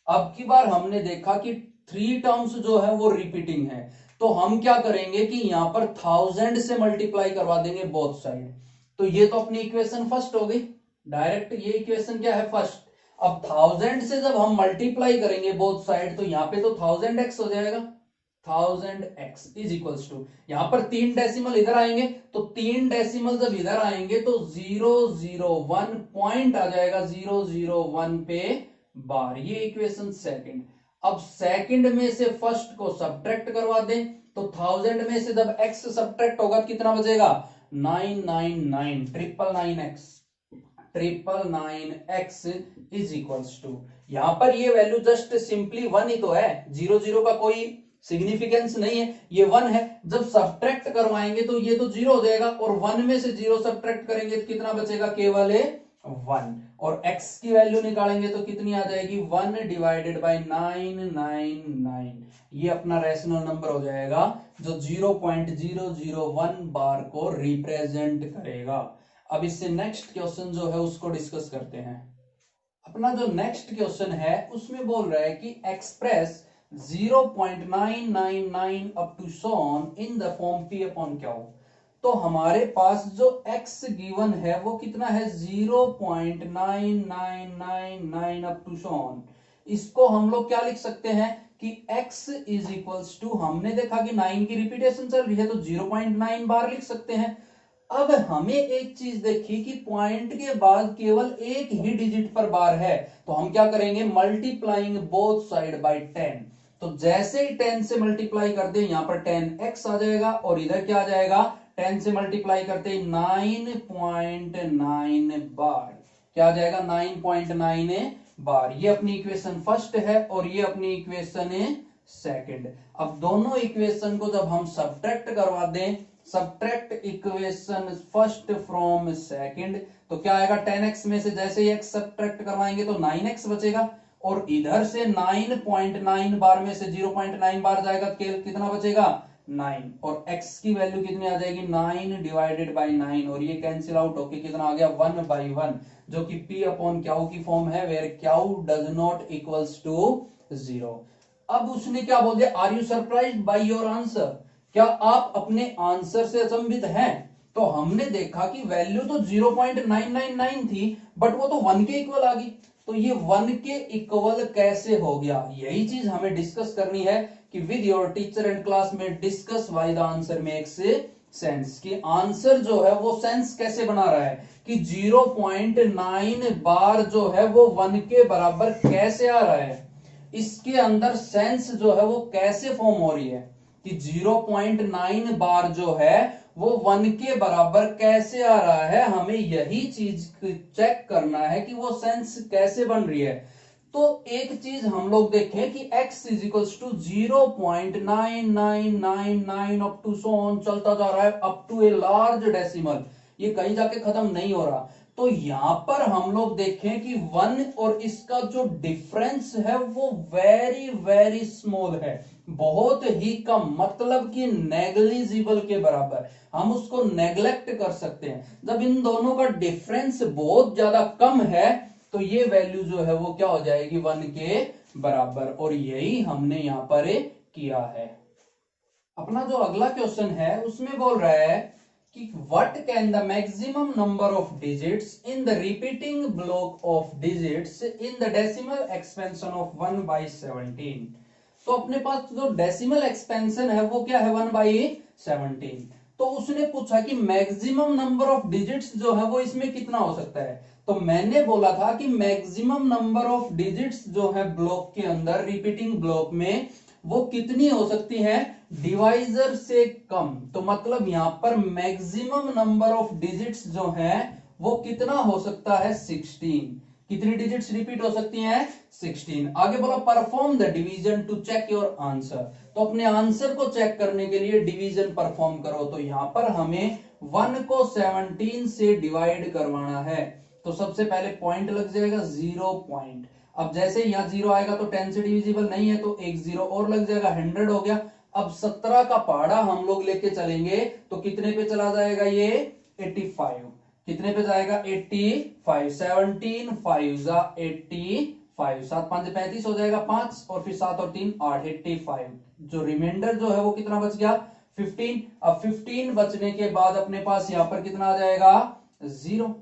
अब की बार हमने देखा कि 3 टर्म्स जो है वो रिपीटिंग है, तो हम क्या करेंगे कि यहां पर 1000 से मल्टीप्लाई करवा देंगे बोथ साइड। तो ये तो अपनी इक्वेशन फर्स्ट हो गई, डायरेक्ट ये इक्वेशन क्या है, फर्स्ट। अब 1000 से जब हम मल्टीप्लाई करेंगे बोथ साइड तो यहां पे तो 1000x हो जाएगा, 1000x इज इक्वल्स टू, यहां पर 3 डेसिमल इधर आएंगे, तो 3 डेसिमल जब इधर आएंगे तो 001 पॉइंट आ जाएगा, 001 पे बार। ये इक्वेशन सेकंड। अब सेकंड में से फर्स्ट को सब्ट्रैक्ट करवा दें तो 1000 में से जब x सब्ट्रैक्ट होगा तो कितना बचेगा 999 999x इज इक्वल्स टू, यहां पर ये वैल्यू जस्ट सिंपली 1 ही तो है, 0 का कोई सिग्निफिकेंस नहीं है, ये 1 है। जब सब्ट्रैक्ट करवाएंगे तो ये तो 0 हो जाएगा और 1 में से 0 सब्ट्रैक्ट करेंगे तो कितना बचेगा केवल 1, और x की वैल्यू निकालेंगे तो कितनी आ जाएगी 1 डिवाइडेड बाय 999, ये अपना रैशनल नंबर हो जाएगा जो 0.001 बार को रिप्रेजेंट करेगा। अब इससे नेक्स्ट क्वेश्चन जो है उसको डिस्कस करते हैं। अपना जो नेक्स्ट क्वेश्चन है उसमें बोल रहा है कि express 0.999 up to so on in the form P upon Q। तो हमारे पास जो x गिवन है वो कितना है 0.9999 अप टू सॉन, इसको हम लोग क्या लिख सकते हैं कि x इज इक्वल्स टू, हमने देखा कि 9 की रिपीटेशन चल रही है तो 0.9 बार लिख सकते हैं। अब हमें एक चीज देखी कि पॉइंट के बाद केवल एक ही डिजिट पर बार है, तो हम क्या करेंगे मल्टीप्लाइंग बोथ साइड बाय 10। तो जैसे ही 10 से मल्टीप्लाई कर दे यहां पर 10x आ जाएगा और इधर क्या आ जाएगा 10 से मल्टीप्लाई करते 9.9 बार, क्या आ जाएगा 9.9 बार। ये अपनी इक्वेशन फर्स्ट है और ये अपनी इक्वेशन सेकंड। अब दोनों इक्वेशन को जब हम सब्ट्रैक्ट करवा दें, subtract equation first from second, तो क्या आएगा 10x में से जैसे ही x सब्ट्रैक्ट करवाएंगे तो 9x बचेगा और इधर से 9.9 बार में से 0.9 बार जाएगा तो कितना बचेगा 9, और x की वैल्यू कितनी आ जाएगी 9 डिवाइडेड बाय 9, और ये कैंसिल आउट होके कितना आ गया 1/1, जो कि P अपॉन Q की फॉर्म है where Q does not equals to 0। अब उसने क्या बोल दिया are you surprised by your answer, क्या आप अपने आंसर से अचंभित हैं? तो हमने देखा कि वैल्यू तो 0.999 थी बट वो तो 1 के इक्वल आ गई, तो ये 1 के इक्वल कैसे हो गया, यही चीज हमें डिस्कस करनी है कि with your teacher and class में discuss why the answer makes sense, कि आंसर जो है वो सेंस कैसे बना रहा है, कि 0.9 बार जो है वो 1 के बराबर कैसे आ रहा है, इसके अंदर सेंस जो है वो कैसे फॉर्म हो रही है, कि 0.9 बार जो है वो 1 के बराबर कैसे आ रहा है, हमें यही चीज चेक करना है कि वो सेंस कैसे बन रही है। तो एक चीज हम लोग देखें कि x is equals to 0.9999 up to so on चलता जा रहा है up to a large decimal, ये कहीं जाके खत्म नहीं हो रहा। तो यहां पर हम लोग देखें कि 1 और इसका जो डिफरेंस है वो वेरी वेरी स्मॉल है, बहुत ही कम, मतलब कि नेग्लिजिबल के बराबर, हम उसको नेग्लेक्ट कर सकते हैं। जब इन दोनों का डिफरेंस बहुत ज्यादा कम है तो ये वैल्यू जो है वो क्या हो जाएगी 1 के बराबर, और यही हमने यहां पर किया है। अपना जो अगला क्वेश्चन है उसमें बोल रहा है कि what can the maximum number of digits in the repeating block of digits in the decimal expansion of 1/17। तो अपने पास जो डेसिमल एक्सपेंशन है वो क्या है 1/17। तो उसने पूछा कि मैक्सिमम नंबर ऑफ डिजिट्स जो है वो इसमें कितना हो सकता है। तो मैंने बोला था कि मैक्सिमम नंबर ऑफ डिजिट्स जो है ब्लॉक के अंदर रिपीटिंग ब्लॉक में वो कितनी हो सकती है डिवाइजर से कम। तो मतलब यहां पर मैक्सिमम नंबर ऑफ डिजिट्स जो है वो कितना हो सकता है 16। कितनी डिजिट्स रिपीट हो सकती हैं 16। आगे बोला perform the division to check your answer. तो अपने आंसर को चेक करने के लिए डिवीजन परफॉर्म करो। तो यहां पर हमें 1 को 17 से डिवाइड करवाना है। तो सबसे पहले पॉइंट लग जाएगा 0 पॉइंट। अब जैसे यहां 0 आएगा तो 10 से डिविजिबल नहीं है तो एक 0 और लग जाएगा, 100 हो गया। अब 17 का पहाड़ा हम लोग लेके चलेंगे तो कितने पे चला जाएगा ये 85। कितने पे जाएगा 85। 17 5 85, 7 5 35 हो जाएगा 5 और फिर 7 और 3 8, 85। जो रिमाइंडर जो है वो कितना बच गया 15। अब 15 बचने के बाद अपने पास यहां पर कितना आ जाएगा 0,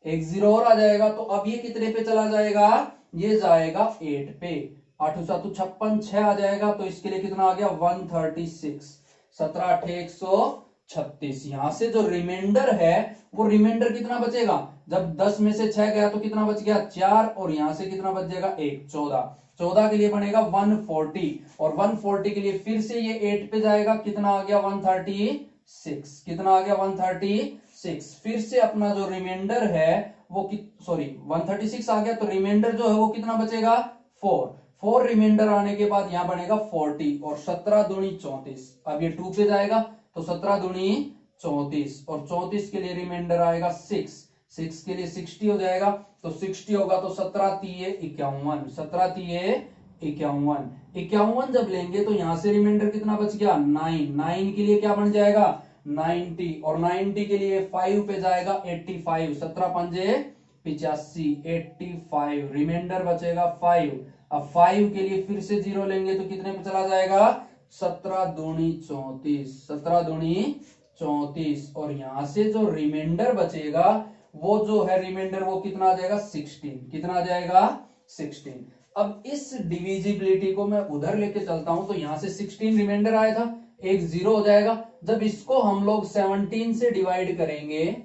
एक 0 और आ जाएगा। तो अब ये कितने पे चला जाएगा, ये जाएगा 8 पे। 8 7 56 6 आ जाएगा। तो इसके लिए कितना आ गया 136। 17 8 136। यहां से जो रिमाइंडर है वो रिमाइंडर कितना बचेगा, जब 10 में से 6 गया तो कितना बच गया 4 और यहां से कितना बच जाएगा 1 14। 14 के लिए बनेगा 140 और 140 के लिए फिर से ये 8 पे जाएगा, कितना आ गया 136, कितना आ गया 136। फिर से अपना जो रिमाइंडर है वो सॉरी 136 आ गया, तो रिमाइंडर जो है वो कितना बचेगा 4 रिमाइंडर आने के बाद यहां बनेगा 40 और 17 दूनी 34। अब ये 2 पे जाएगा तो 17 दूनी 34 और 34 के लिए रिमाइंडर आएगा 6 के लिए 60 हो जाएगा, तो 60 होगा तो 17 तिये 51, 17 तिये 51, 51 जब लेंगे तो यहां से रिमाइंडर कितना बच गया 9 के लिए क्या बन जाएगा 90 और 90 के लिए 5 पे जाएगा 85, 17 पंजे 85, 85 रिमाइंडर बचेगा 5। अब 5 के लिए फिर से 0 लेंगे तो कितने पे चला जाएगा 17 दूनी 34, 17 दूनी 34 और यहां से जो रिमाइंडर बचेगा वो जो है रिमाइंडर वो कितना आ जाएगा 16, कितना आ जाएगा 16। अब इस डिविजिबिलिटी को मैं उधर लेके चलता हूं तो यहां से 16 रिमाइंडर आया था, एक 0 हो जाएगा। जब इसको हम लोग 17 से डिवाइड करेंगे,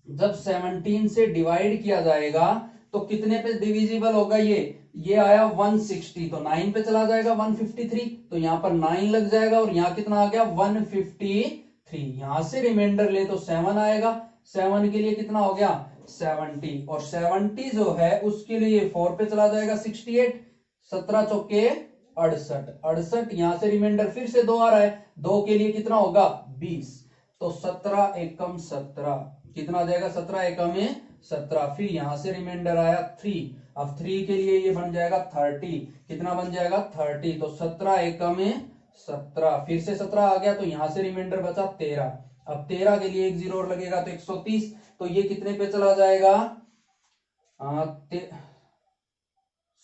जब 17 से डिवाइड किया जाएगा तो कितने पे डिविजिबल होगा ये आया 160, तो 9 पे चला जाएगा 153, तो यहां पर 9 लग जाएगा और यहां कितना आ गया 153। यहां से रिमाइंडर ले तो 7 आएगा, 7 के लिए कितना हो गया 70 और 70 जो है उसके लिए 4 पे चला जाएगा 68, 17 चौके 68, 68 यहां से रिमाइंडर फिर से 2 आ रहा है, 2 के लिए कितना होगा 20, तो 17 एकम 17, कितना आ जाएगा 17 एकम 17। फिर यहां से रिमाइंडर आया 3, अब 3 के लिए ये बन जाएगा 30, कितना बन जाएगा 30, तो 17 एकम 17, फिर से 17 आ गया तो यहां से रिमाइंडर बचा 13, अब 13 के लिए एक 0 और लगेगा तो 130, तो ये कितने पे चला जाएगा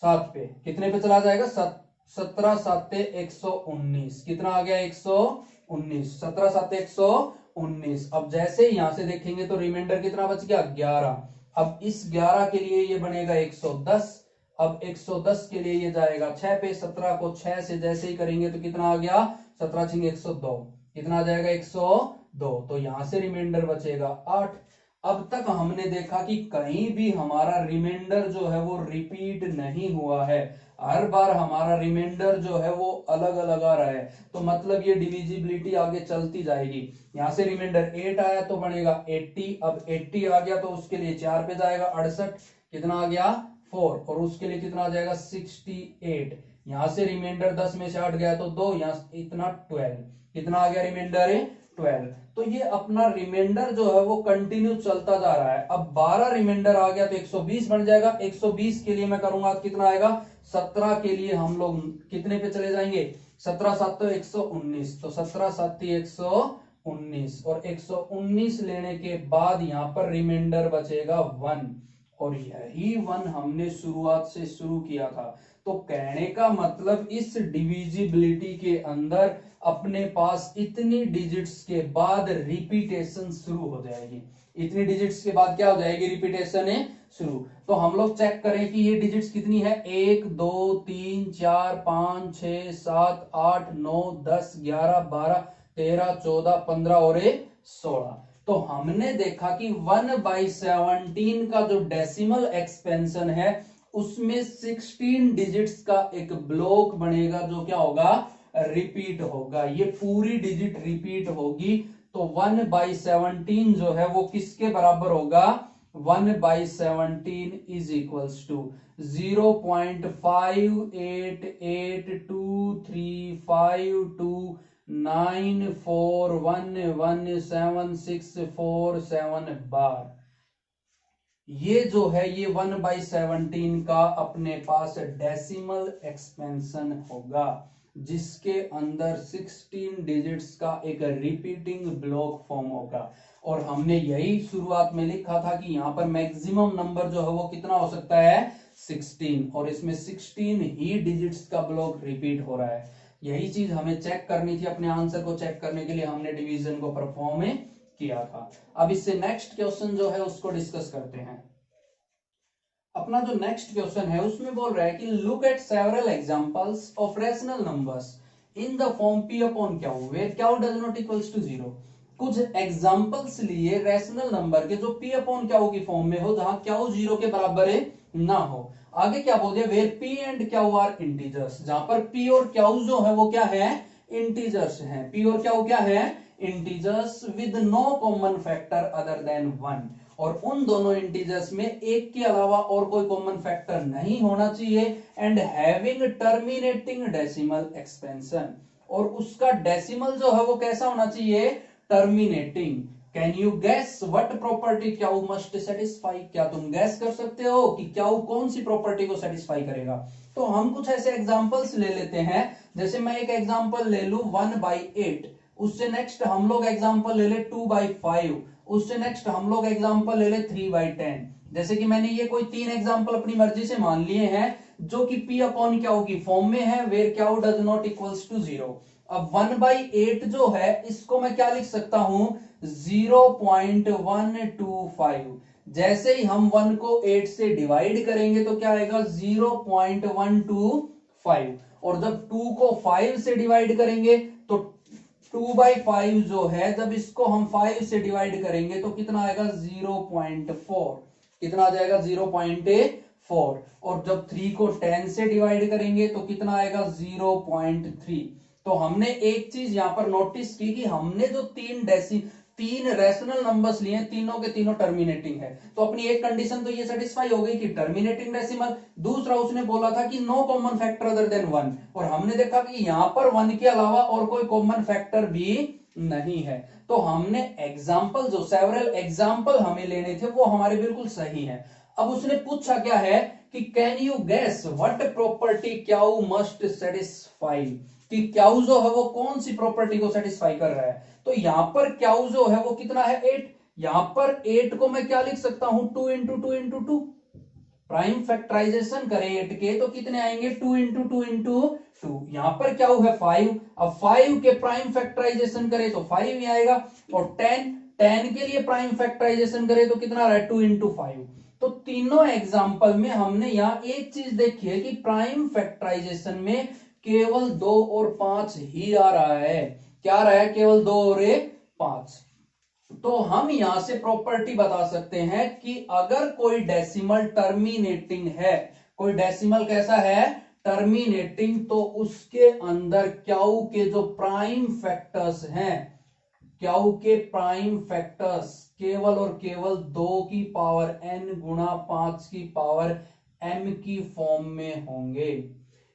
7 पे, कितने पे चला जाएगा 17 7 119, कितना आ गया 119, 17 7 119। अब जैसे यहां से देखेंगे तो रिमाइंडर कितना बच गया 11, अब इस 11 के लिए ये बनेगा 110, अब 110 के लिए ये जाएगा 6 पे, 17 को 6 से जैसे ही करेंगे तो कितना आ गया 17 छिंगे 102, कितना आ जाएगा 102, तो यहां से रिमाइंडर बचेगा 8। अब तक हमने देखा कि कहीं भी हमारा रिमाइंडर जो है वो रिपीट नहीं हुआ है, हर बार हमारा रिमाइंडर जो है वो अलग अलग आ रहा है, तो मतलब ये डिविजिबिलिटी आगे चलती जाएगी। यहां से रिमाइंडर 8 आया तो बनेगा 80, अब 80 आ गया तो उसके लिए 4 पे जाएगा 68, कितना आ गया 4 और उसके लिए कितना आ जाएगा 68। यहां से रिमाइंडर 10 में से 8 गया तो 2, यहां इतना 12, कितना आ गया रिमाइंडर 12। तो ये अपना रिमाइंडर जो है वो कंटिन्यू चलता जा रहा है। अब 12 रिमाइंडर आ गया तो 120 बन जाएगा, 120 के लिए मैं करूंगा तो कितना आएगा 17 के लिए हम लोग कितने पे चले जाएंगे 17 7 तो 119, तो 17 7 119 और 119 लेने के बाद यहां पर रिमाइंडर बचेगा 1 और यही 1 हमने शुरुआत से शुरू किया था। तो कहने का मतलब इस डिविजिबिलिटी के अंदर अपने पास इतनी डिजिट्स के बाद रिपीटेशन शुरू हो जाएगी, इतनी डिजिट्स के बाद क्या हो जाएगी रिपीटेशन शुरू। तो हम लोग चेक करें कि ये डिजिट्स कितनी है 1 2 3 4 5 6 7 8 9 10 11 12 13 14 15 और 16। तो हमने देखा कि 1/17 का जो डेसिमल एक्सपेंशन है उसमें 16 डिजिट्स का एक ब्लॉक बनेगा जो क्या होगा रिपीट होगा, ये पूरी डिजिट रिपीट होगी। तो 1/17 जो है वो किसके बराबर होगा 1/17 इज इक्वल्स टू 0.58823529411764 बार। ये जो है ये 1/17 का अपने पास डेसिमल एक्सपेंशन होगा जिसके अंदर 16 डिजिट्स का एक रिपीटिंग ब्लॉक फॉर्म होगा। और हमने यही शुरुआत में लिखा था कि यहां पर मैक्सिमम नंबर जो है वो कितना हो सकता है 16 और इसमें 16 ही डिजिट्स का ब्लॉक रिपीट हो रहा है। यही चीज हमें चेक करनी थी, अपने आंसर को चेक करने के लिए हमने डिवीजन को परफॉर्म किया था। अब इससे नेक्स्ट क्वेश्चन जो है उसको डिस्कस करते हैं। अपना जो नेक्स्ट क्वेश्चन है उसमें बोल रहा है कि look at several examples of rational numbers in the form p upon Q where Q does not equals to 0। कुछ एग्जांपल्स लिए रैशनल नंबर के जो p अपॉन क्यू की फॉर्म में हो जहां क्यू 0 के बराबर ना हो। आगे क्या बोल दिया, where P and Q are integers, जहां पर पी और क्यू जो है वो क्या है, इंटीजर्स हैं। पी और क्यू क्या है, integers with no common factor other than 1, और उन दोनों इंटीजर्स में एक के अलावा और कोई कॉमन फैक्टर नहीं होना चाहिए, and having terminating decimal expansion, और उसका डेसिमल जो है वो कैसा होना चाहिए, terminating. Can you gas what property Q must satisfy, क्या तुम गैस कर सकते हो कि क्यू कौन सी प्रॉपर्टी को सेटिस्फाई करेगा। तो हम कुछ ऐसे एग्जांपल्स ले लेते हैं, जैसे मैं एक एग्जांपल ले लूं 1/8, उससे नेक्स्ट हम लोग एग्जांपल ले ले 2/5, उससे नेक्स्ट हम लोग एग्जांपल ले ले 3/10। जैसे कि मैंने ये कोई 3 एग्जांपल अपनी मर्जी से मान लिए हैं जो कि P अपॉन क्यू की फॉर्म में है, where Q does not equals to 0। अब 1/8 जो है इसको मैं क्या लिख सकता हूं, 0.125। जैसे ही हम 1 को 8 से डिवाइड करेंगे तो क्या आएगा, 0.125, और जब 2 को 5 से डिवाइड करेंगे तो 2/5 जो है, जब इसको हम 5 से डिवाइड करेंगे तो कितना आएगा, 0.4, कितना आ जाएगा, 0.4, और जब 3 को 10 से डिवाइड करेंगे तो कितना आएगा, 0.3। तो हमने एक चीज यहां पर नोटिस की कि हमने जो तीन रैशनल नंबर्स लिए, तीनों के तीनों टर्मिनेटिंग है, तो अपनी एक कंडीशन तो ये सेटिस्फाई हो गई कि टर्मिनेटिंग डेसिमल। दूसरा उसने बोला था कि no common factor other than 1, और हमने देखा कि यहां पर 1 के अलावा और कोई कॉमन फैक्टर भी नहीं है। तो हमने एग्जाम्पल, जो सेवरल एग्जाम्पल हमें लेने थे वो हमारे बिल्कुल सही है। अब उसने पूछा क्या है कि can you gas what property Q must satisfy, कि क्यू जो है वो कौन सी प्रॉपर्टी को सेटिस्फाई कर रहा है। तो यहां पर क्यू जो है वो कितना है, 8। यहां पर 8 को मैं क्या लिख सकता हूं, 2 इंटू 2 इंटू 2। प्राइम फैक्टराइजेशन करें 8 के तो कितने आएंगे, 2 इंटू 2 इंटू 2। यहां पर क्या है, 5। अब 5 के प्राइम फैक्टराइजेशन करें तो 5 ही आएगा, और 10 के लिए प्राइम फैक्टराइजेशन करें तो कितना आ रहा है, 2 इंटू 5। तो तीनों एग्जाम्पल में हमने यहां एक चीज देखी है कि प्राइम फैक्टराइजेशन में केवल 2 और 5 ही आ रहा है। क्या आ रहा है, केवल 2 और 5। तो हम यहां से प्रॉपर्टी बता सकते हैं कि अगर कोई डेसिमल टर्मिनेटिंग है, कोई डेसिमल कैसा है, टर्मिनेटिंग, तो उसके अंदर क्यू के जो प्राइम फैक्टर्स हैं, क्यू के प्राइम फैक्टर्स केवल और केवल 2 की पावर n गुणा 5 की पावर m की फॉर्म में होंगे।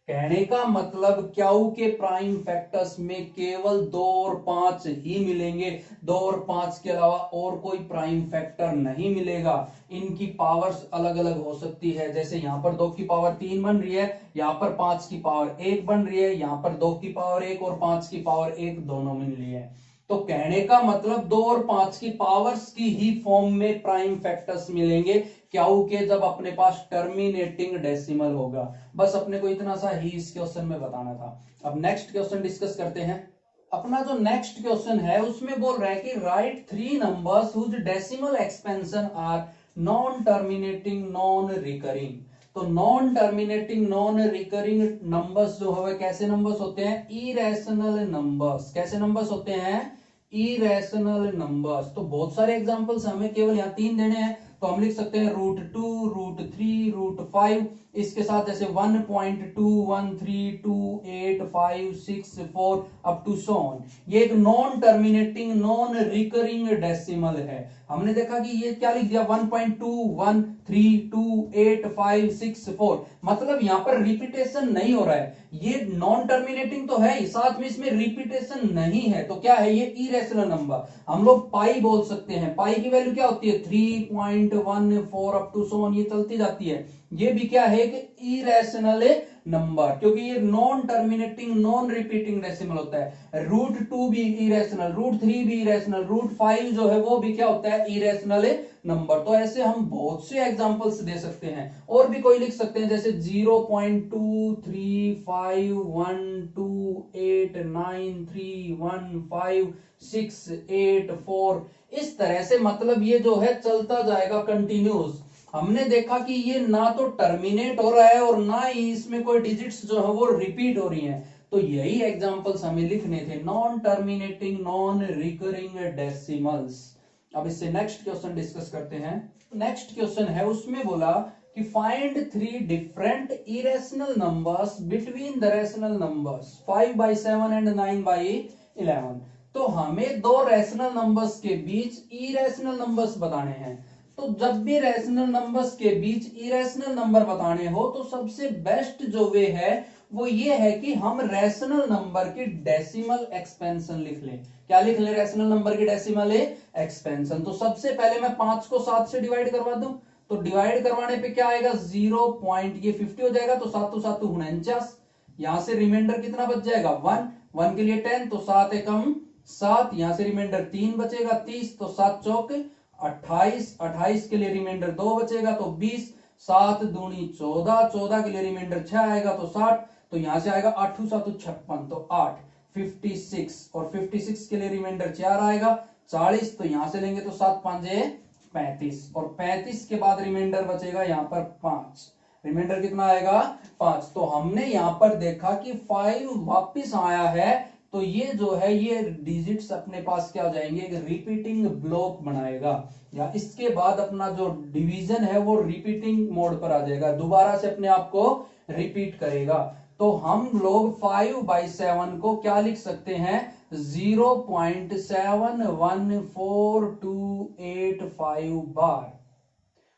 कहने का मतलब क्यू के प्राइम फैक्टर्स में केवल 2 और 5 ही मिलेंगे, 2 और 5 के अलावा और कोई प्राइम फैक्टर नहीं मिलेगा। इनकी पावर्स अलग अलग हो सकती है, जैसे यहां पर 2 की पावर 3 बन रही है, यहां पर 5 की पावर 1 बन रही है, यहां पर 2 की पावर 1 और 5 की पावर 1 दोनों मिल रही है। तो कहने का मतलब 2 और 5 की पावर्स की ही फॉर्म में प्राइम फैक्टर्स मिलेंगे क्यू के, जब अपने पास टर्मिनेटिंग डेसिमल होगा। बस अपने को इतना सा ही इस क्वेश्चन में बताना था। अब नेक्स्ट क्वेश्चन डिस्कस करते हैं। अपना जो नेक्स्ट क्वेश्चन है उसमें बोल रहा है कि write 3 numbers whose decimal expansion are non terminating non recurring. तो non terminating non recurring numbers जो है कैसे नंबर्स होते हैं, इरेशनल नंबर्स। कैसे नंबर्स होते हैं, इरेशनल नंबर्स। तो बहुत सारे एग्जांपल्स हमें केवल यहाँ 3 देने हैं, तो हम लिख सकते हैं √2, √3, √5। इसके साथ जैसे 1.2, 1, 3, 2, 8, 5, 6, 4 अप टू सो ऑन। ये एक non terminating non recurring decimal है। हमने देखा कि ये क्या लिख दिया, 1.2, 1, 3, 2, 8, 5, 6, 4, मतलब यहां पर रिपीटेशन नहीं हो रहा है। ये नॉन टर्मिनेटिंग तो है ही, साथ में इसमें रिपीटेशन नहीं है, तो क्या है ये, इरेशनल नंबर। हम लोग पाई बोल सकते हैं। पाई की वैल्यू क्या होती है, 3.14 अप टू सो ऑन, ये चलती जाती है। ये भी क्या है कि इरेशनल नंबर, क्योंकि ये non terminating non repeating decimal होता है। √2 भी इरेशनल, √3 भी इरेशनल, √5 जो है वो भी क्या होता है, इरेशनल नंबर। तो ऐसे हम बहुत से एग्जांपल्स दे सकते हैं, और भी कोई लिख सकते हैं, जैसे 0.23511289315684, इस तरह से, मतलब ये जो है चलता जाएगा कंटिन्यूस। हमने देखा कि ये ना तो टर्मिनेट हो रहा है और ना ही इसमें कोई डिजिट्स जो है वो रिपीट हो रही हैं। तो यही एग्जांपल्स हमें लिखने थे, non terminating non recurring decimals. अब इससे नेक्स्ट क्वेश्चन डिस्कस करते हैं। नेक्स्ट क्वेश्चन है, उसमें बोला कि find 3 different irrational numbers between the rational numbers 5/7 and 9/11। तो हमें दो रैशनल नंबर्स के बीच इरेशनल नंबर्स बताने हैं। तो जब भी रैशनल नंबर्स के बीच इरेशनल नंबर बताने हो तो सबसे बेस्ट जो वे है वो ये है कि हम रैशनल नंबर की डेसिमल एक्सपेंशन लिख लें। क्या लिख लें? रैशनल नंबर की डेसिमल एक्सपेंशन। तो सबसे पहले मैं 5 को 7 से डिवाइड करवा दूं, तो डिवाइड करवाने पे क्या आएगा? 0 पॉइंट, ये 50 हो जाएगा, तो 7 7 49। यहां से रिमाइंडर कितना बच जाएगा? 1, 1 के लिए 10, तो 7 एकम 7, यहां से रिमाइंडर 3 बचेगा, 30, तो 7 चौक 28, 28 के लिए रिमाइंडर 2 बचेगा, तो 20, 7 दूनी 14, 14 के लिए रिमाइंडर 6 आएगा, तो 60, तो यहां से आएगा 8 7 56, तो 8, 56, और 56 के लिए रिमाइंडर 4 आएगा, 40, तो यहां से लेंगे तो 7 5 35, और 35 के बाद रिमाइंडर बचेगा यहां पर 5, रिमाइंडर कितना आएगा? 5। तो हमने यहां पर देखा कि 5 वापिस आया है, तो ये जो है ये डिजिट्स अपने पास क्या हो जाएंगे? एक रिपीटिंग ब्लॉक बनाएगा, या इसके बाद अपना जो डिवीजन है वो रिपीटिंग मोड पर आ जाएगा, दोबारा से अपने आप को रिपीट करेगा। तो हम लोग 5/7 को क्या लिख सकते हैं? 0.714285 बार।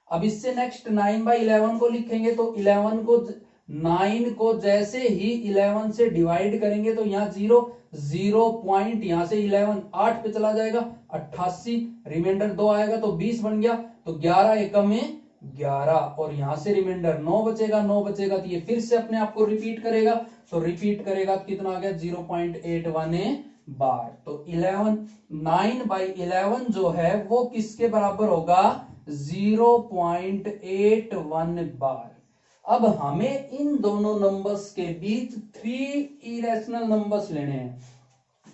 अब इससे नेक्स्ट 9/11 को लिखेंगे, तो 11 को 9 को जैसे ही 11 से डिवाइड करेंगे तो यहाँ 0 0 पॉइंट, यहां से 11 8 पे चला जाएगा, 88, रिमाइंडर 2 आएगा, तो 20 बन गया, तो 11 एकम में 11, और यहां से रिमाइंडर 9 बचेगा, 9 बचेगा, तो ये फिर से अपने आप को रिपीट करेगा, तो रिपीट करेगा तो कितना आ गया? 0.81 बार। तो 9/11 जो है वो किसके बराबर होगा? 0.81 बार। अब हमें इन दोनों नंबर्स के बीच 3 इरेशनल नंबर्स लेने हैं।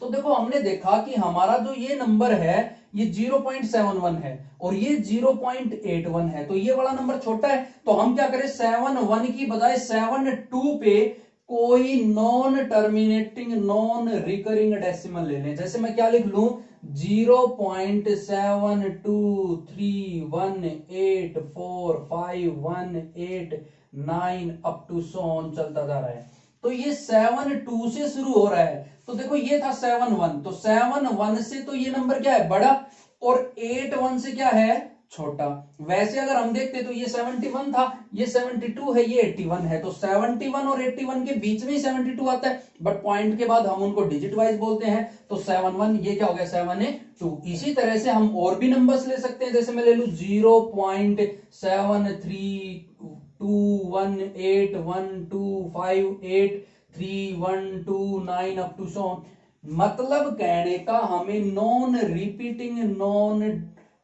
तो देखो हमने देखा कि हमारा जो ये नंबर है ये 0.71 है और ये 0.81 है, तो ये वाला नंबर छोटा है, तो हम क्या करें? 71 की बजाय 72 पे कोई non terminating non recurring decimal ले लें। जैसे मैं क्या लिख लूं? 0.723184518 अप टू सो ऑन चलता जा रहा है। तो ये 72 से शुरू हो रहा है, तो देखो ये था 71, तो 71 से तो ये नंबर क्या है? बड़ा, और 81 से क्या है? छोटा। वैसे अगर हम देखते तो ये 71 था, ये 72 है, ये 81 है, तो 71 और 81 के बीच में ही 72 आता है, बट पॉइंट के बाद हम उनको डिजिट वाइज बोलते हैं, तो 71, ये क्या हो गया? 72। इसी तरह से हम और भी नंबर्स ले सकते हैं, जैसे मैं ले लू 0.73218125831291 अप टू सो। मतलब कहने का हमें non repeating non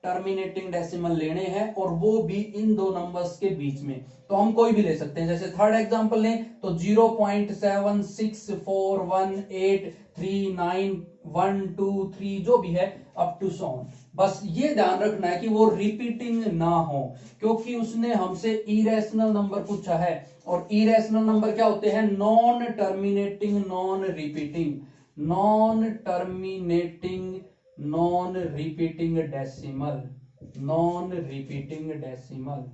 terminating decimal लेने हैं, और वो भी इन दो नंबर्स के बीच में। तो हम कोई भी ले सकते हैं, जैसे थर्ड एग्जांपल लें तो 0.7641839123 जो भी है अप टू सो ऑन। बस ये ध्यान रखना है कि वो रिपीटिंग ना हो, क्योंकि उसने हमसे इरेशनल नंबर पूछा है, और इरेशनल नंबर क्या होते हैं? Non terminating non repeating, non terminating non repeating decimal, non repeating decimal,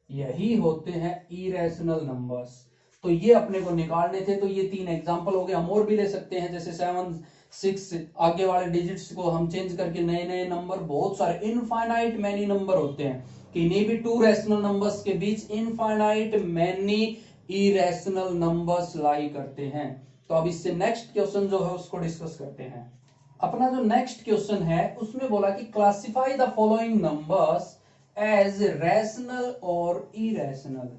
यही होते हैं इरेशनल नंबर्स। तो ये अपने को निकालने थे, तो ये 3 एग्जांपल हो गए। हम और भी ले सकते हैं, जैसे 7 6 आगे वाले डिजिट्स को हम चेंज करके नए नए नंबर, बहुत सारे इनफाइनाइट मैनी नंबर होते हैं, किन्हीं भी 2 रैशनल नंबर्स के बीच इनफाइनाइट मैनी इरेशनल नंबर्स लाई करते हैं। तो अब इससे नेक्स्ट क्वेश्चन जो है उसको डिस्कस करते हैं। अपना जो नेक्स्ट क्वेश्चन है उसमें बोला कि classify the following numbers as rational और इरेशनल।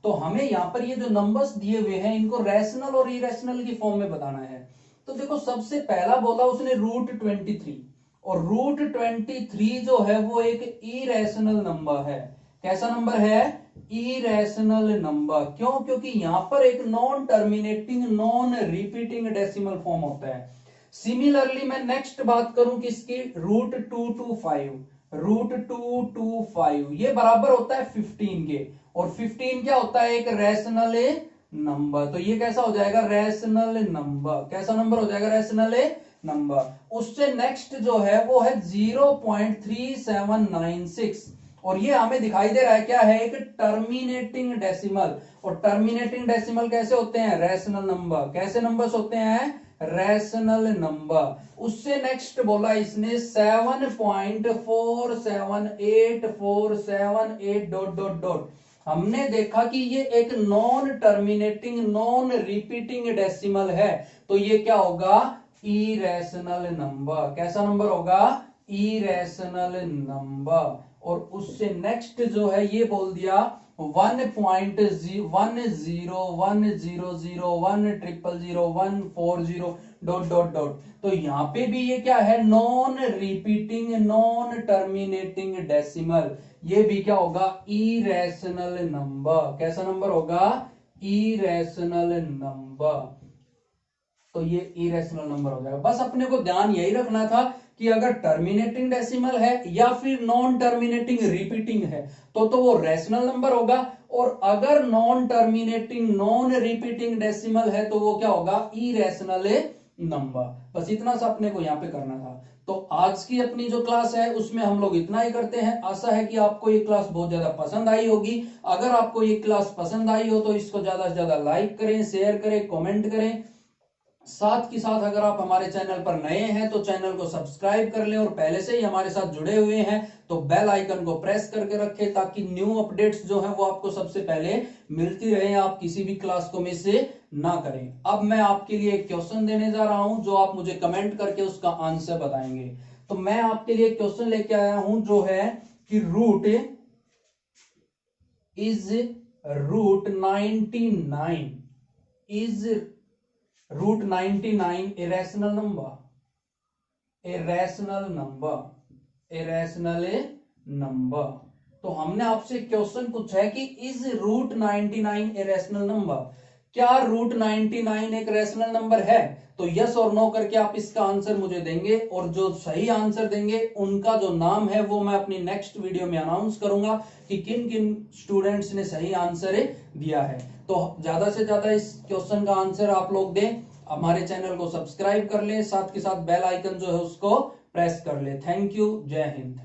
तो हमें यहां पर ये जो नंबर्स दिए हुए हैं इनको रैशनल और इरेशनल की फॉर्म में बताना है। तो देखो सबसे पहला बोला उसने √23, और √23 जो है वो एक इरेशनल नंबर है। कैसा नंबर है? Irrational number. क्यों? क्योंकि यहां पर एक non terminating non repeating decimal form होता है। सिमिलरली मैं नेक्स्ट बात करूं किसकी? √225, √225 ये बराबर होता है 15 के, और 15 क्या होता है? एक रैशनल नंबर। तो ये कैसा हो जाएगा? Rational number. कैसा नंबर हो जाएगा? Rational number. उससे नेक्स्ट जो है वो है 0.3796, और ये हमें दिखाई दे रहा है क्या है, एक टर्मिनेटिंग डेसिमल। और टर्मिनेटिंग डेसिमल कैसे होते हैं, रैशनल नंबर। कैसे नंबर्स होते हैं, रैशनल नंबर। उससे नेक्स्ट बोला इसने 7.478478 डॉट डॉट डॉट। हमने देखा कि ये एक non terminating non repeating decimal है, तो ये क्या होगा, इरेशनल नंबर। कैसा नंबर होगा, इरेशनल नंबर। और उससे नेक्स्ट जो है ये बोल दिया 1.1010001000140 डॉट डॉट डॉट। तो यहां पे भी ये क्या है, non repeating non terminating decimal. ये भी क्या होगा, इरेशनल नंबर। कैसा नंबर होगा, इरेशनल नंबर। तो ये इरेशनल नंबर हो जाएगा। बस अपने को ध्यान यही रखना था कि अगर टर्मिनेटिंग डेसिमल है या फिर नॉन टर्मिनेटिंग रिपीटिंग है तो वो रैशनल नंबर होगा, और अगर non terminating non repeating decimal है तो वो क्या होगा, इरेशनल नंबर। बस इतना सा अपने को यहां पे करना था। तो आज की अपनी जो क्लास है उसमें हम लोग इतना ही करते हैं। आशा है कि आपको ये क्लास बहुत ज्यादा पसंद आई होगी। अगर आपको ये क्लास पसंद आई हो तो इसको ज्यादा से ज्यादा लाइक करें, शेयर करें, कमेंट करें। साथ के साथ अगर आप हमारे चैनल पर नए हैं तो चैनल को सब्सक्राइब कर लें, और पहले से ही हमारे साथ जुड़े हुए हैं तो बेल आइकन को प्रेस करके रखें, ताकि न्यू अपडेट्स जो हैं वो आपको सबसे पहले मिलती रहे, आप किसी भी क्लास को मिस ना करें। अब मैं आपके लिए एक क्वेश्चन देने जा रहा हूं जो आप मुझे कमेंट करके उसका आंसर बताएंगे। तो मैं आपके लिए क्वेश्चन लेके आया हूं जो है कि root 99 is root 99 a rational number, a rational number, a rational number. तो हमने आपसे क्वेश्चन पूछा है कि is root 99 a rational number, क्या रूट 99 एक रैशनल नंबर है। तो यस और नो करके आप इसका आंसर मुझे देंगे, और जो सही आंसर देंगे उनका जो नाम है वो मैं अपनी नेक्स्ट वीडियो में अनाउंस करूंगा कि किन किन स्टूडेंट्स ने सही आंसर दिया है। तो ज्यादा से ज्यादा इस क्वेश्चन का आंसर आप लोग दें, हमारे चैनल को सब्सक्राइब कर लें, साथ के साथ बेल आइकन जो है उसको प्रेस कर ले। थैंक यू, जय हिंद।